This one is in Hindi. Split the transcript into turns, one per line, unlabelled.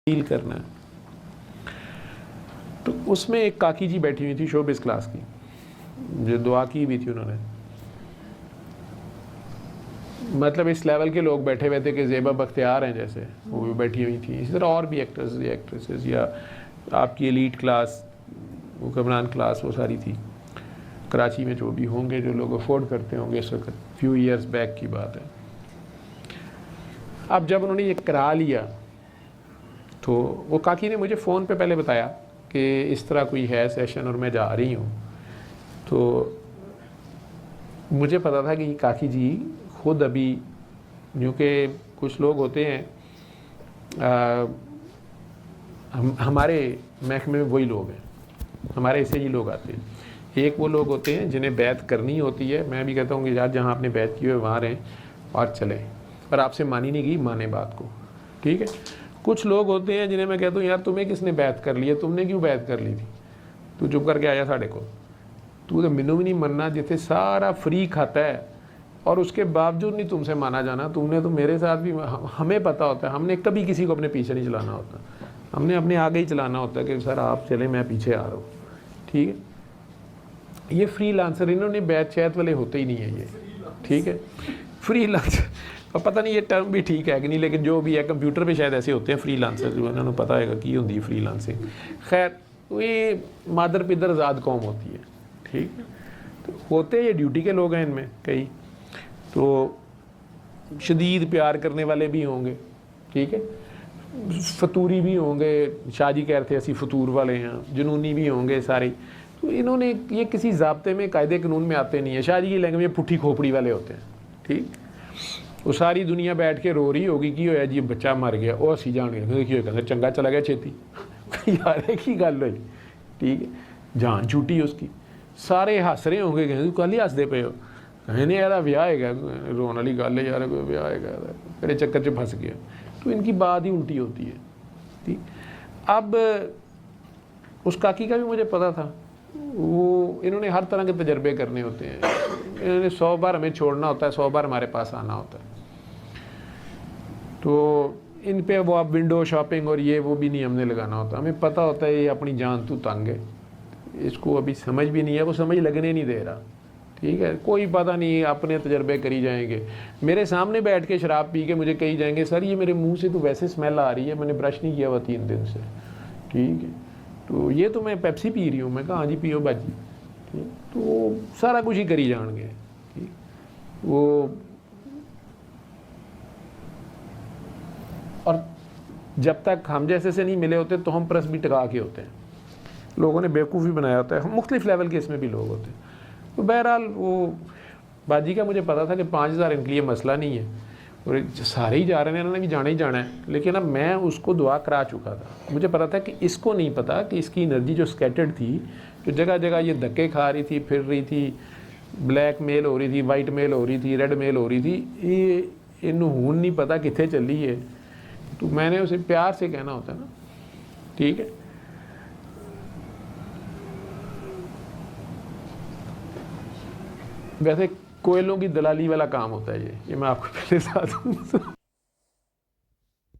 डील करना है। तो उसमें एक काकी जी बैठी हुई थी शोबिस क्लास की, जो दुआ की भी थी उन्होंने। मतलब इस लेवल के लोग बैठे हुए थे कि ज़ेबा बख्तियार हैं जैसे, वो भी बैठी हुई थी। इसी तरह और भी एक्टर्स या एक्ट्रेसेस या आपकी एलीट क्लास, हुक्मरान क्लास, वो सारी थी कराची में, जो भी होंगे, जो लोग अफोर्ड करते होंगे इस वक्त। फ्यू ईयर्स बैक की बात है। अब जब उन्होंने ये करा लिया तो वो काकी ने मुझे फ़ोन पे पहले बताया कि इस तरह कोई है सेशन और मैं जा रही हूँ। तो मुझे पता था कि काकी जी खुद अभी, क्योंकि कुछ लोग होते हैं हमारे महकमे में वही लोग हैं, हमारे ऐसे ही लोग आते हैं। एक वो लोग होते हैं जिन्हें बैत करनी होती है। मैं भी कहता हूँ कि यार जहाँ आपने बैत की हुई वहाँ रहें और चलें, पर आपसे मानी नहीं गई, माने बात को, ठीक है। कुछ लोग होते हैं जिन्हें मैं कहता हूँ यार तुम्हें किसने बैत कर ली है, तुमने क्यों बैत कर ली थी, तू चुप करके आया साढ़े को, तू तो मैनू भी नहीं मनना, जिथे सारा फ्री खाता है और उसके बावजूद नहीं तुमसे माना जाना। तुमने तो मेरे साथ भी, हमें पता होता है, हमने कभी किसी को अपने पीछे नहीं चलाना होता, हमने अपने आगे ही चलाना होता है कि सर आप चले, मैं पीछे आ रहा हूँ, ठीक है। ये फ्री लांसर, इन्होंने बैत शैत वाले होते ही नहीं है ये, ठीक है। फ्री लांसर, और पता नहीं ये टर्म भी ठीक है कि नहीं, लेकिन जो भी है कंप्यूटर पे शायद ऐसे होते हैं फ्री लांसर, जो इन्होंने पता है कि होंगी फ्री लांसिंग। खैर ये मादर पिदर आज़ाद कौम होती है, ठीक है। तो होते ये ड्यूटी के लोग हैं इनमें कई, तो शदीद प्यार करने वाले भी होंगे, ठीक है, फतूरी भी होंगे, शाहजी कह रहे थे ऐसी फतूर वाले हैं, जुनूनी भी होंगे सारे। तो इन्होंने ये किसी ज़ाब्ते में, कायदे कानून में आते नहीं है। शाहजी की लैंग्वेज में पुट्ठी खोपड़ी वाले होते हैं, ठीक। वो सारी दुनिया बैठ के रो रही होगी कि होया जी बच्चा मर गया, वो असी जान गए कि कहते चंगा चला गया छेती यार एक ही गल हुई, ठीक है, जान छुट्टी उसकी। सारे हस रहे होंगे, कहते कल ही हसदे पे हो, कहने यार ब्याह है, रोने वाली गल है यार, कोई ब्याह है, मेरे चक्कर च फंस गया। तो इनकी बात ही उल्टी होती है, ठीक। अब उस काकी का भी मुझे पता था, वो इन्होंने हर तरह के तजर्बे करने होते हैं, इन्होंने 100 बार हमें छोड़ना होता है, 100 बार हमारे पास आना होता है। तो इन पे वो आप विंडो शॉपिंग और ये वो भी नहीं हमने लगाना होता, हमें पता होता है ये अपनी जान तू तंग है, इसको अभी समझ भी नहीं है, वो समझ लगने नहीं दे रहा, ठीक है। कोई पता नहीं, अपने तजर्बे करी जाएंगे। मेरे सामने बैठ के शराब पी के मुझे कही जाएंगे सर ये मेरे मुंह से तो वैसे स्मेल आ रही है, मैंने ब्रश नहीं किया हुआ 3 दिन से, ठीक है, तो ये तो मैं पेप्सी पी रही हूँ। मैं कहा हाँ जी पियो बाजी, ठीक। तो सारा कुछ ही करी जाएंगे, ठीक। वो और जब तक हम जैसे से नहीं मिले होते तो हम प्रेस भी टका के होते हैं, लोगों ने बेवकूफ़ी बनाया होता है, मुख्तलिफ लेवल के इसमें भी लोग होते हैं। तो बहरहाल वो बाजी का मुझे पता था कि 5000 इनके लिए मसला नहीं है, और सारे ही जा रहे हैं, इन्होंने भी जाना ही जाना है। लेकिन अब मैं उसको दुआ करा चुका था, मुझे पता था कि इसको नहीं पता कि इसकी एनर्जी जो स्कैटर्ड थी, जो जगह जगह ये धक्के खा रही थी, फिर रही थी, ब्लैक मेल हो रही थी, वाइट मेल हो रही थी, रेड मेल हो रही थी, ये इनू हून नहीं पता कितने चली है। तो मैंने उसे प्यार से कहना होता है ना, ठीक है। वैसे कोयलों की दलाली वाला काम होता है ये मैं आपको पहले साथ